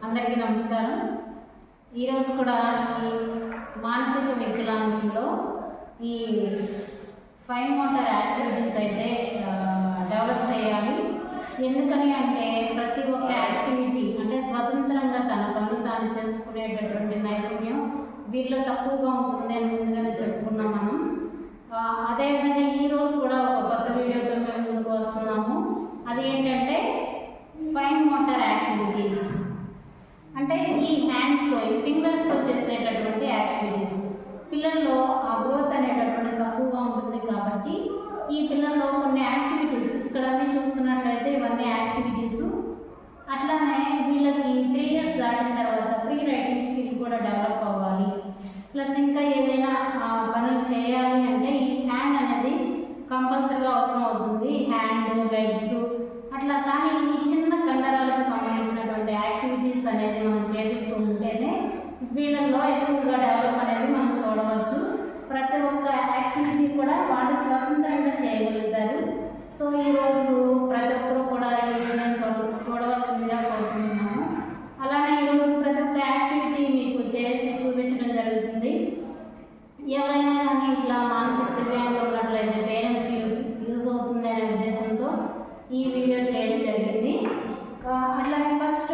అందరికీ నమస్కారం. ఈరోజు కూడా ఈ మానసిక వికలాంగుల్లో ఈ ఫైన్ మోటార్ యాక్టివిటీస్ అయితే డెవలప్ చేయాలి. ఎందుకని అంటే ప్రతి ఒక్క యాక్టివిటీ అంటే స్వతంత్రంగా తన పనులు తాను చేసుకునేటటువంటి నైపుణ్యం వీళ్ళు తక్కువగా ఉంటుంది అని ముందుగానే చెప్పుకున్నాం మనం. అదేవిధంగా ఈరోజు కూడా ఒక కొత్త వీడియోతో మేము ముందుకు వస్తున్నాము. అది ఏంటంటే ఫైన్ మోటార్ యాక్టివిటీస్ అంటే ఈ హ్యాండ్స్తో ఈ ఫింగర్స్తో చేసేటటువంటి యాక్టివిటీస్. పిల్లల్లో ఆ గ్రోత్ అనేటటువంటి తక్కువగా ఉంటుంది కాబట్టి ఈ పిల్లల్లో కొన్ని యాక్టివిటీస్ ఇక్కడ అన్నీ చూస్తున్నట్లయితే ఇవన్నీ యాక్టివిటీస్. అట్లానే వీళ్ళకి 3 years దాటిన తర్వాత ప్రీ రైటింగ్ స్కిల్ కూడా డెవలప్ అవ్వాలి. ప్లస్ ఇంకా ఏదైనా పనులు చేయాలి అంటే ఈ హ్యాండ్ అనేది కంపల్సరీగా అవసరం అవుతుంది. హ్యాండ్, లెగ్స్ అట్లా. కానీ ఈ చిన్న కండరాలకు సంబంధించినటువంటి యాక్టివిటీస్ అనేది మనం చేపిస్తూ ఉంటేనే వీళ్ళల్లో ఎక్కువగా డెవలప్ అనేది మనం చూడవచ్చు. ప్రతి ఒక్క యాక్టివిటీ కూడా వాళ్ళు స్వతంత్రంగా చేయగలుగుతారు. సో ఈరోజు ప్రతి ఒక్కరు కూడా ఈ వీడియోని చూడవలసిందిగా కోరుకుంటున్నాము. అలానే ఈరోజు ప్రతి ఒక్క యాక్టివిటీ మీకు చేసి చూపించడం జరుగుతుంది. ఎవరైనా కానీ ఇట్లా మానసిక దివ్యాంగులు ఉన్నట్లయితే పేరెంట్స్కి యూజ్ అవుతుంది అనే ఉద్దేశంతో ఈ వీడియో చేయడం జరిగింది. అట్లానే ఫస్ట్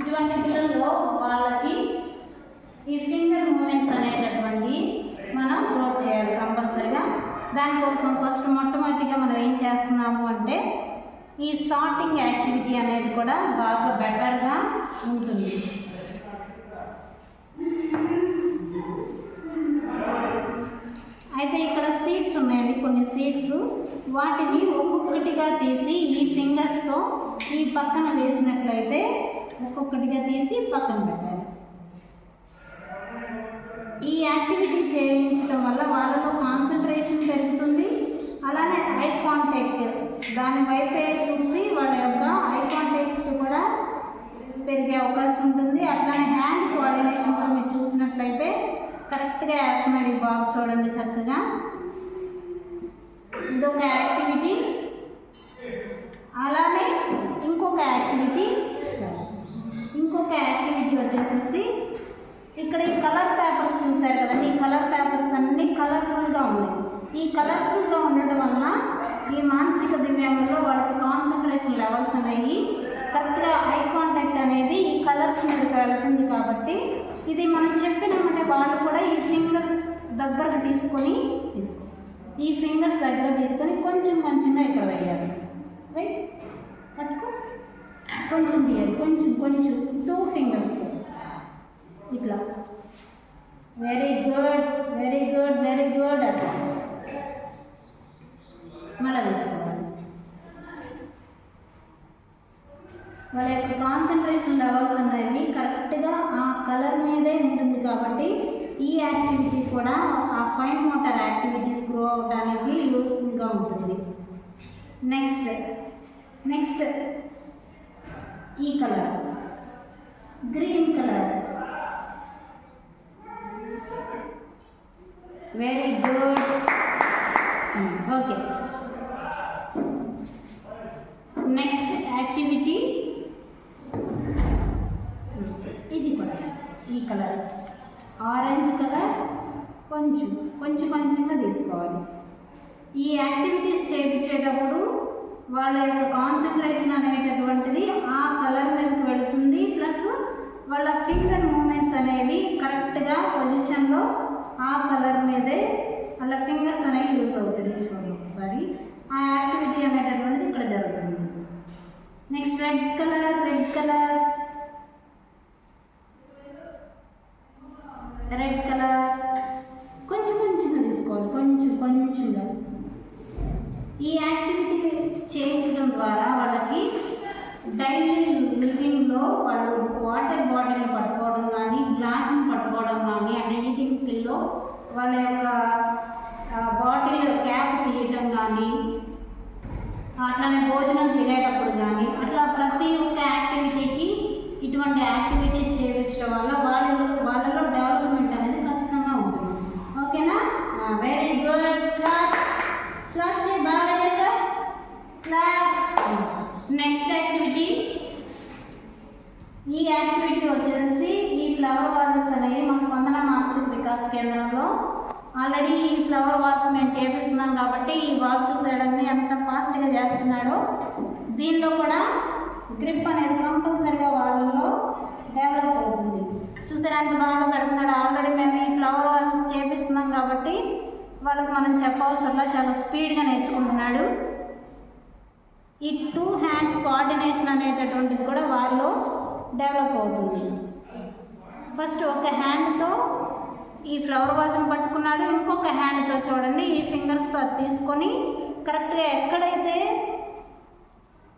ఇటువంటి పిల్లల్లో వాళ్ళకి ఈ ఫింగర్ మూమెంట్స్ అనేటటువంటి మనం గ్రోత్ చేయాలి కంపల్సరీగా. దానికోసం ఫస్ట్ మొట్టమొదటిగా మనం ఏం చేస్తున్నాము అంటే ఈ సార్టింగ్ యాక్టివిటీ అనేది కూడా బాగా బెటర్గా ఉంటుంది. అయితే ఇక్కడ సీడ్స్ ఉన్నాయండి, కొన్ని సీడ్స్. వాటిని ఒక్కొక్కటిగా తీసి ఈ ఫింగర్స్తో ఈ పక్కన వేసినట్లయితే ఒక్కొక్కటిగా తీసి పక్కన పెట్టాలి. ఈ యాక్టివిటీ చేయించడం వల్ల వాళ్ళలో కాన్సన్ట్రేషన్ పెరుగుతుంది. అలానే ఐ కాంటాక్ట్ దాని వైపే చూసి వాళ్ళ యొక్క ఐ కాంటాక్ట్ కూడా పెరిగే అవకాశం ఉంటుంది. అట్లానే హ్యాండ్ కోఆర్డినేషన్ కూడా మీరు చూసినట్లయితే కరెక్ట్గా వేస్తున్నాడు ఈ బాబు, చూడండి చక్కగా. ఇదొక యాక్టివిటీ. అలానే ఇంకొక యాక్టివిటీ వచ్చేసి ఇక్కడ ఈ కలర్ పేపర్స్ చూసారు కదండి. ఈ కలర్ పేపర్స్ అన్నీ కలర్ఫుల్గా ఉన్నాయి. ఈ కలర్ఫుల్గా ఉండటం వలన ఈ మానసిక దివ్యాంగుల్లో వాళ్ళకి కాన్సన్ట్రేషన్ లెవెల్స్ అనేవి కరెక్ట్గా ఐ కాంటాక్ట్ అనేది ఈ కలర్స్ మీదకి వెళుతుంది. కాబట్టి ఇది మనం చెప్పినామంటే వాళ్ళు కూడా ఈ ఫింగర్స్ దగ్గరకు తీసుకొని ఈ ఫింగర్స్ దగ్గర తీసుకొని కొంచెం కొంచెంగా ఇక్కడ వేయాలి. రైట్, పట్టుకో, కొంచెం తీయాలి, కొంచెం 2 fingers ఇట్లా. Very good, very good, very good. అట్లా మళ్ళీ తీసుకోవాలి. వాళ్ళ యొక్క కాన్సన్ట్రేషన్ లెవెల్స్ అనేవి కరెక్ట్గా ఆ కలర్ మీదే ఉంటుంది. కాబట్టి ఈ యాక్టివిటీ కూడా ఆ ఫైన్ మోటార్ యాక్టివిటీస్ గ్రో అవడానికి యూస్ఫుల్గా ఉంటుంది. నెక్స్ట్ ఈ colour green colour. Very good. Okay, next activity ఇది కూడా ఈ కలర్ ఆరెంజ్ కలర్. కొంచెంగా తీసుకోవాలి. ఈ యాక్టివిటీస్ చేయించేటప్పుడు వాళ్ళ యొక్క కాన్సన్ట్రేషన్ అనేటటువంటిది ఆ కలర్ మీదకి వెళుతుంది. ప్లస్ వాళ్ళ ఫింగర్ మూమెంట్స్ అనేవి కరెక్ట్గా పొజిషన్లో ఆ కలర్ మీదే వాళ్ళ ఫింగర్స్ అనేవి యూజ్ అవుతుంది. చూడండి ఒకసారి ఆ యాక్టివిటీ అనేటటువంటిది ఇక్కడ జరుగుతుంది. Next red colour. కొంచెంగా తీసుకోవాలి, కొంచెంగా. ఈ యాక్టివిటీ చేయించడం ద్వారా వాళ్ళకి డైలీ లివింగ్లో వాళ్ళు వాటర్ బాటిల్ని పట్టుకోవడం కానీ, గ్లాసుని పట్టుకోవడం కానీ, అంటే ఈటింగ్ స్టిల్లో వాళ్ళ యొక్క బాటిల్ క్యాప్ తీయటం కానీ, అట్లానే భోజనం తినేటప్పుడు కానీ, అట్లా ప్రతి ఒక్క యాక్టివిటీకి ఇటువంటి యాక్టివిటీస్ చేయించడం వల్ల వాళ్ళలో డెవలప్మెంట్ అనేది ఖచ్చితంగా ఉంటుంది. ఓకేనా? Very good. క్లాప్ చేయి, బాగా చేశారు. నెక్స్ట్ యాక్టివిటీ ఈ యాక్టివిటీ వచ్చేసి ఈ ఫ్లవర్ వాజెస్ అనేవి మా స్పందన మానసిక వికాస్ కేంద్రంలో ఆల్రెడీ ఈ ఫ్లవర్ వాజ్ మేము చేపిస్తున్నాం కాబట్టి ఈ బాబు చూసేయడాన్ని ఎంత ఫాస్ట్గా చేస్తున్నాడో దీనిలో కూడా గ్రిప్ అనేది కంపల్సరీగా వాళ్ళలో డెవలప్ అవుతుంది. చూసారా ఎంత బాగా పెడుతున్నాడు. ఆల్రెడీ మేము ఈ ఫ్లవర్ వాజెస్ చేపిస్తున్నాం కాబట్టి వాళ్ళకి మనం చెప్పవసరంలా చాలా స్పీడ్గా నేర్చుకుంటున్నాడు. ఈ 2 హ్యాండ్స్ కోఆర్డినేషన్ అనేటటువంటిది కూడా వారిలో డెవలప్ అవుతుంది. ఫస్ట్ ఒక హ్యాండ్తో ఈ ఫ్లవర్ వాజ్ని పట్టుకున్నాడు, ఇంకొక హ్యాండ్తో చూడండి ఈ ఫింగర్స్తో అది తీసుకొని కరెక్ట్గా ఎక్కడైతే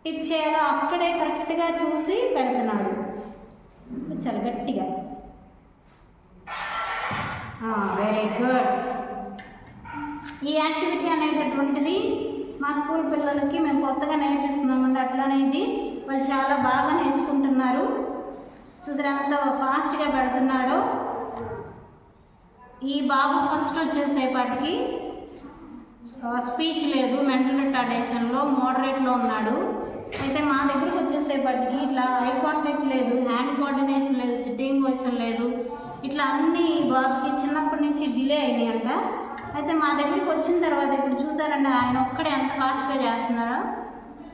టిప్ చేయాలో అక్కడే కరెక్ట్గా చూసి పెడుతున్నాడు. చాలా గట్టిగా. Very good. ఈ యాక్టివిటీ అనేటటువంటిది మా స్కూల్ పిల్లలకి మేము కొత్తగా నేర్పిస్తున్నామండి. అట్లానే ఇది వాళ్ళు చాలా బాగా నేర్చుకుంటున్నారు. చూసారా ఎంత ఫాస్ట్గా పెడుతున్నాడో. ఈ బాబు ఫస్ట్ వచ్చేసేపటికి స్పీచ్ లేదు, మెంటల్ రిటార్డేషన్లో మోడరేట్లో ఉన్నాడు. అయితే మా దగ్గరికి వచ్చేసేపటికి ఇట్లా ఐ కాంటాక్ట్ లేదు, హ్యాండ్ కోఆర్డినేషన్ లేదు, సిట్టింగ్ పొజిషన్ లేదు, ఇట్లా అన్నీ బాబుకి చిన్నప్పటి నుంచి డిలే అయినాయి అంట. అయితే మా దగ్గరికి వచ్చిన తర్వాత ఇప్పుడు చూసారండి ఆయన ఒక్కడే ఎంత ఫాస్ట్గా చేస్తున్నారో.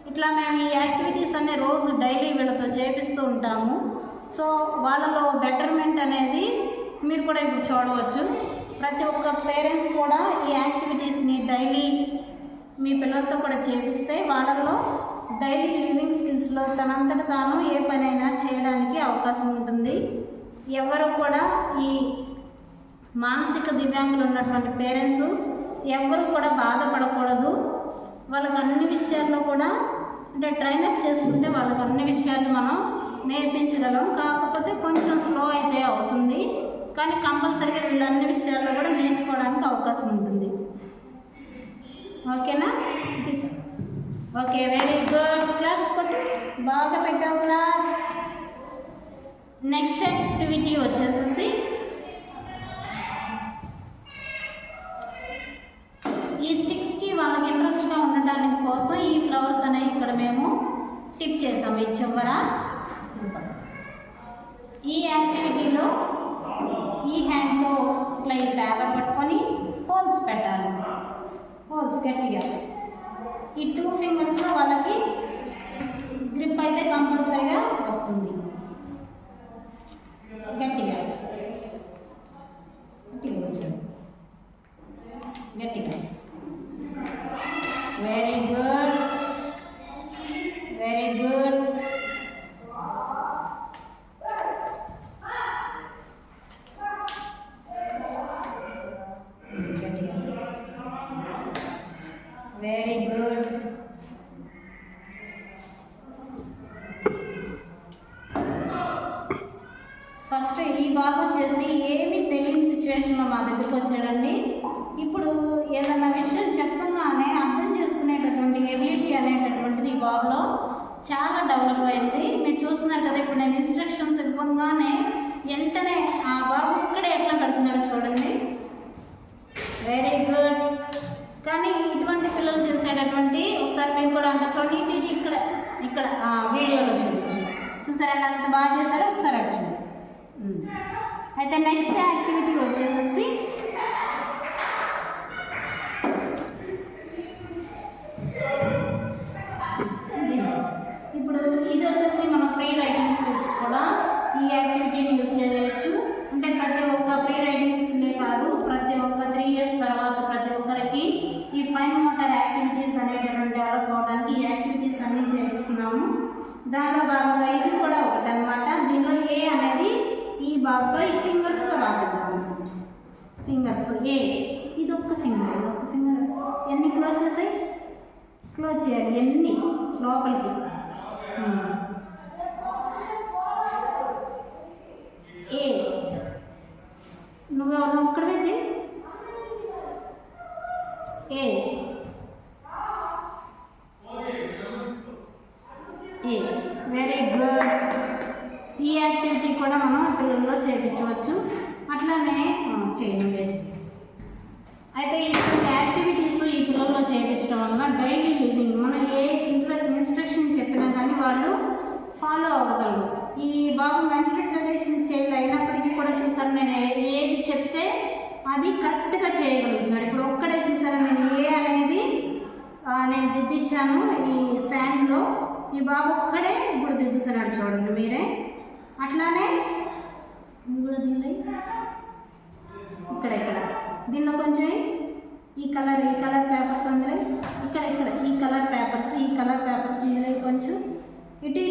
ఇట్లా మేము ఈ యాక్టివిటీస్ అన్నీ రోజు డైలీ వీళ్ళతో చేపిస్తూ ఉంటాము. సో వాళ్ళలో బెటర్మెంట్ అనేది మీరు కూడా ఇప్పుడు చూడవచ్చు. ప్రతి ఒక్క పేరెంట్స్ కూడా ఈ యాక్టివిటీస్ని డైలీ మీ పిల్లలతో కూడా చేపిస్తే వాళ్ళలో డైలీ లివింగ్ స్కిల్స్లో తనంతట తాను ఏ పనైనా చేయడానికి అవకాశం ఉంటుంది. ఎవరు కూడా ఈ మానసిక దివ్యాంగులు ఉన్నటువంటి పేరెంట్స్ ఎవరు కూడా బాధపడకూడదు. వాళ్ళకి అన్ని విషయాల్లో కూడా అంటే ట్రైనప్ చేసుకుంటే వాళ్ళకి అన్ని విషయాలు మనం నేర్పించగలం. కాకపోతే కొంచెం స్లో అయితే అవుతుంది, కానీ కంపల్సరీగా వీళ్ళు అన్ని విషయాల్లో కూడా నేర్చుకోవడానికి అవకాశం ఉంటుంది. ఓకేనా? Okay, very good. క్లాప్స్ కొట్టు, బాగా పెట్టావు క్లాప్స్. నెక్స్ట్ యాక్టివిటీ వచ్చేసి ఈ స్టిక్స్కి వాళ్ళకి ఇంట్రెస్ట్గా ఉండడానికి కోసం ఈ ఫ్లవర్స్ అనేవి ఇక్కడ మేము టిప్ చేసాము ఈ చివర. ఈ యాక్టివిటీలో ఈ హ్యాండ్తో ఇట్లా ఈ పేపర్ పట్టుకొని హోల్స్ పెట్టాలి. హోల్స్ గట్టిగా ఈ 2 ఫింగర్స్లో వాళ్ళకి గ్రిప్ అయితే కంపల్సరీగా వస్తుంది. గట్టిగా గట్టిగా వచ్చాడు, గట్టిగా. Very good, very good. Very good. First ఈ బాబు వచ్చేసి ఏమీ తెలియని సిచ్యువేషన్లో మా దగ్గరికి వచ్చాడండి. ఇప్పుడు ఏదన్నా విషయం చెప్పగానే అర్థం చేసుకునేటటువంటి ఎబిలిటీ అనేటటువంటిది ఈ బాబులో చాలా డెవలప్ అయింది. మీరు చూస్తున్నారు కదా, ఇప్పుడు నేను ఇన్స్ట్రక్షన్స్ ఇవ్వగానే వెంటనే ఆ బాబు ఇక్కడే ఎట్లా పెడుతున్నాడో చూడండి. Very good. కానీ ఇటువంటి పిల్లలు చేసేటటువంటి ఒకసారి మీరు కూడా అంటే చూడండి, ఇక్కడ ఇక్కడ వీడియోలో చూడవచ్చు. చూసారా అంత బాగా చేశారో ఒకసారి అటు చూడండి. అయితే నెక్స్ట్ యాక్టివిటీ వచ్చేసి ఇప్పుడు ఇది వచ్చేసి మనం ప్రీ రైటింగ్ స్కిల్స్ కూడా ఈ యాక్టివిటీని యూజ్ చేయవచ్చు. అంటే ప్రతి ఒక్క ప్రీ రైటింగ్ స్కిల్లే కాదు, ప్రతి ఒక్క 3 ఇయర్స్ తర్వాత ప్రతి ఒక్కరికి ఈ ఫైన్ మోటార్ యాక్టివిటీస్ అనేటటువంటి డెవలప్ అవడానికి ఈ యాక్టివిటీస్ అన్నీ చేపిస్తున్నాము. దానిలో భాగంగా ఇది కూడా ఒకటి అనమాట. దీనిలో ఏ అనేది ఈ బాబుతో ఈ ఫింగర్స్తో రాబడతాము. ఫింగర్స్తో ఏ, ఇది ఒక్క ఫింగర్ ఎన్ని క్లోజ్ చేసాయి, క్లోజ్ చేయాలి ఎన్ని లోపలికి. ఏ నువ్వు ఒక్కడే చేయి. ఏ ఏ, వెరీ గుడ్. ఈ యాక్టివిటీ కూడా మనం పిల్లల్లో చేయించవచ్చు. అట్లానే చేయండి. అయితే ఈ యాక్టివిటీస్ ఈ పిల్లల్లో చేయించడం వల్ల డైలీ లివింగ్ మనం ఏ ఇంట్లో ఇన్స్ట్రక్షన్ చెప్పినా కానీ వాళ్ళు ఫాలో అవ్వగలరు. ఈ బాబు మెంటల్ రిటర్డేషన్ చైల్డ్ అయినప్పటికీ కూడా చూసారు, నేను ఏది చెప్తే అది కరెక్ట్గా చేయగలుగుతున్నాడు. ఇప్పుడు ఒక్కడే చూసారా, నేను ఏ అనేది నేను దిద్దిచ్చాను ఈ శాండ్లో, ఈ బాబు ఒక్కడే ఇప్పుడు దిద్దుతున్నాడు చూడండి మీరే. అట్లానే కూడా దీనిలో ఇక్కడ దీనిలో కొంచెం ఈ కలర్ పేపర్స్ అందులో ఇక్కడ ఈ కలర్ పేపర్స్ ఇందులో కొంచెం ఇటు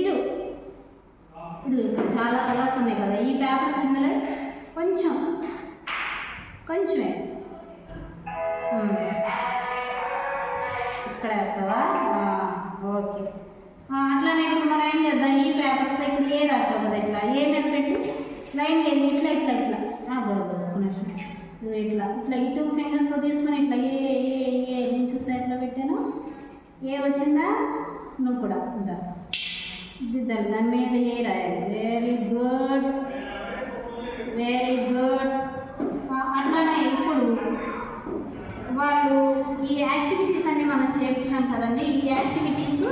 ఇది చాలా కలర్స్ ఉన్నాయి కదా, ఈ పేపర్స్ ఇందులో కొంచెమే ఇక్కడ వేస్తావా? ఓకే. అట్లానే ఇప్పుడు మనం ఏం చేద్దాం, ఈ పేపర్స్ ఇక్కడ ఏ రాస్తావు కదా, ఇట్లా ఏ మీద పెట్టు, లైన్ లేదు, ఇట్లా ఇట్లా ఈ 2 ఫింగర్స్తో తీసుకొని ఇట్లా ఏ నేను చూసా ఎట్లా పెట్టాను, ఏ వచ్చిందా నువ్వు కూడా ఉందా దిద్దాలి, దాని మీద ఏ రాయాలి. Very good. అట్లానే ఇప్పుడు వాళ్ళు ఈ యాక్టివిటీస్ అన్ని మనం చేయించాం కదండి, ఈ యాక్టివిటీస్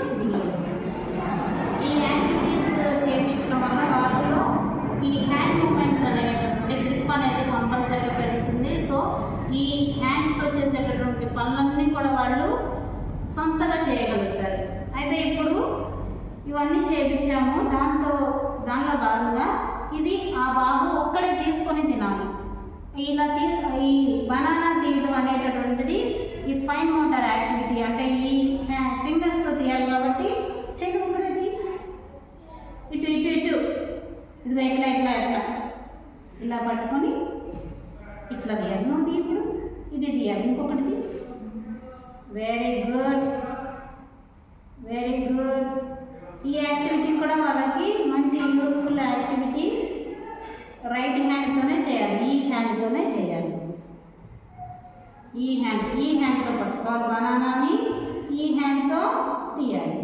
చేయించడం వల్ల వాళ్ళలో ఈ హ్యాండ్ మూమెంట్స్ అనేటటువంటి గ్రిప్ అనేది కంపల్సరీగా పెరుగుతుంది. సో ఈ హ్యాండ్స్తో చేసేటటువంటి పనులన్నీ కూడా వాళ్ళు సొంతగా చేయగలుగుతారు. అయితే ఇప్పుడు ఇవన్నీ చేయించాము, దానిలో భాగంగా ఇది ఆ బాబు ఒక్కడే తీసుకొని తినాలి. ఇలా ఈ బనానా తీయడం అనేటటువంటిది ఈ ఫైన్ మోటార్ యాక్టివిటీ, అంటే ఈ ఫింగర్స్తో తీయాలి కాబట్టి చెయ్యి ఒకటి ఇటు ఇదిగో ఇట్లా ఇలా పట్టుకొని ఇట్లా తీయాలి. నువ్వు తీ, ఇప్పుడు ఇది తీయాలి, ఇంకొకటి. Very good. ఈ యాక్టివిటీ కూడా వాళ్ళకి మంచి యూస్ఫుల్ యాక్టివిటీ. రైట్ హ్యాండ్తోనే చేయాలి, ఈ హ్యాండ్తోనే చేయాలి. ఈ హ్యాండ్తో పట్టుకోవాలి బనానాని, ఈ హ్యాండ్తో తీయాలి.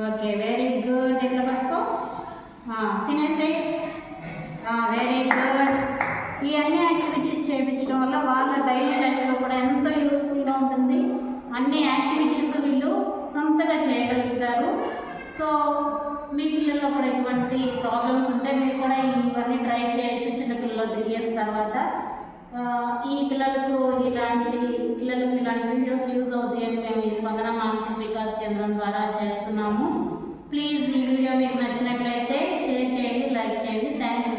Okay, very good. ఇట్లా పట్టుకో, తినేసే. Very good. ఈ అన్ని యాక్టివిటీస్ చేయించడం వల్ల వాళ్ళ డైలీ లైఫ్లో కూడా ఎంతో యూస్ఫుల్గా ఉంటుంది. అన్ని యాక్టివిటీస్ వీళ్ళు సొంతగా చేయగలుగుతారు. సో మీ పిల్లల్లో కూడా ఎటువంటి ప్రాబ్లమ్స్ ఉంటే మీరు కూడా ఇవన్నీ ట్రై చేయొచ్చు. చిన్నపిల్లలు 3 years తర్వాత ఈ పిల్లలకు ఇలాంటి వీడియోస్ యూజ్ అవుతాయని మేము ఈ స్పందన మానసిక వికాస్ కేంద్రం ద్వారా చేస్తున్నాము. ప్లీజ్ ఈ వీడియో మీకు నచ్చినట్లయితే షేర్ చేయండి, లైక్ చేయండి. Thank you.